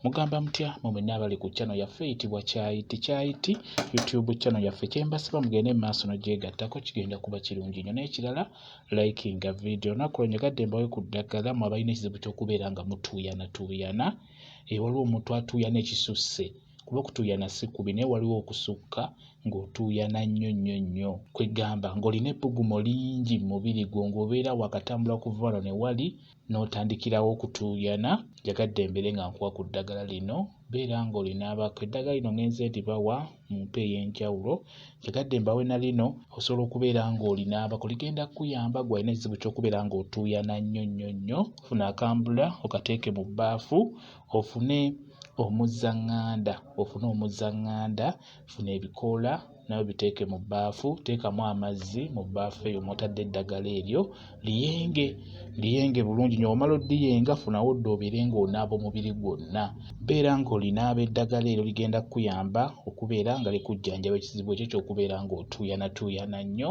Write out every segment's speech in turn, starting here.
Mugamba mutya mwenna abali ku channel yaffe eyitibwa Kyayiti YouTube channel yaffe kyembasaba mugende maaso n'ogyegattako kigenda kuba kirungi nnyo. N'ekirala likinga video nakulonyegadde mbawe ku ddagala mu abalina ekizibu ky'okubeera nga mutuuyana. Waliwo omuntu atuuyana ekisuse kuba okutuuyana si kubi naye waliwo okusukka ng'otuuyana nnyo kwegamba ng'olina ebbugumo lingi mu mubiri gwo ng'obeera wakatambula kuva wano ne wali n'otandikirawo okutuuyana. Njagadde mbere nga nkuwa ku ddagala lino beera ng'olinaabako eddagala lino ngenze ndibawa mu mpa ey'enjawulo. Njagadde mbawe na lino osobola okubeera ng'olinaabako ligenda kuyamba gwe alina ekizibu ky'okubeera ng'otuuyana nnyo. Funa Akambula okateeke mu bbaafu ofune Omuzanganda funa ebikoola nabyo biteeke mu bbaafu, teekamu amazzi mu bbaafu eyo mw'otadde eddagala eryo liyenge bulungi nnyo. Omala oddiyenga funawo oddo obeere ng'onaaba omubiri gwonna. Beera ng'olinaaba eddagala eryo ligenda kukuyamba okubeera nga likujjanjaba ekizibu ekyo ky'okubeera ng'otuuyana nnyo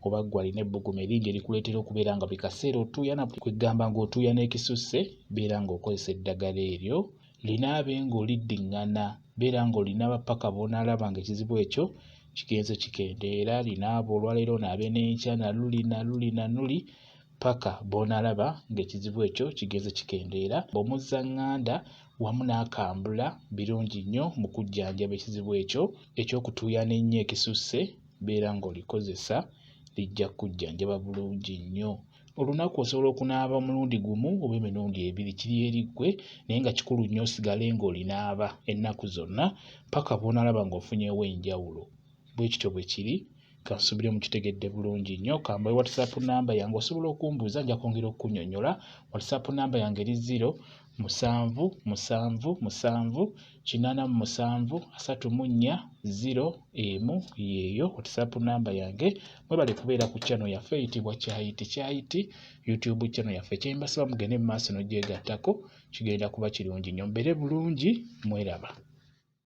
oba ggwe alina ebbugumu eringi erikuleetera okubeera nga buli kaseera otuuyana. Kwegamba ng'otuuyana ekisuse beera ng'okozesa eddagala eryo linaabe ng'oliddiŋŋana. Beera ng'olinaaba paka bw'onaalaba ng'ekizibu ekyo kigenze kikendeera. Linaaba olwaleero onaabe n'enkya naluli paka bw'onaalaba ng'ekizibu ekyo kigenze kikendeera. Omuzanganda wamu n'Akambula birungi nnyo mu kujjanjaba ekizibu ekyo eky'okutuuyana ennyo ekisuse. Beera ng'olikozesa lijja kujjanjaba bulungi nnyo. Olunaku osobola okunaaba omulundi gumu oba emirundi ebiri kiri eri ggwe naye nga kikulu nnyo osigale ng'olinaaba ennaku zonna paka bw'onaalaba ng'ofunyeewo enjawulo. Bwe kityo bwe kiri. Kansuubire mukitegedde bulungi nnyo. Kambawe WhatsApp namba yange osobola okumbuuza nja kwongera okukunnyonnyola. WhatsApp namba yange eri 0777873401 yeeyo WhatsApp namba yange. Mwebale kubeera ku channel yaffe eyitibwa Kyayiti YouTube channel yaffe kyembasaba mugende mu maaso n'ogyegattako kigenda kuba kirungi nnyo. Mbere bulungi mweraba.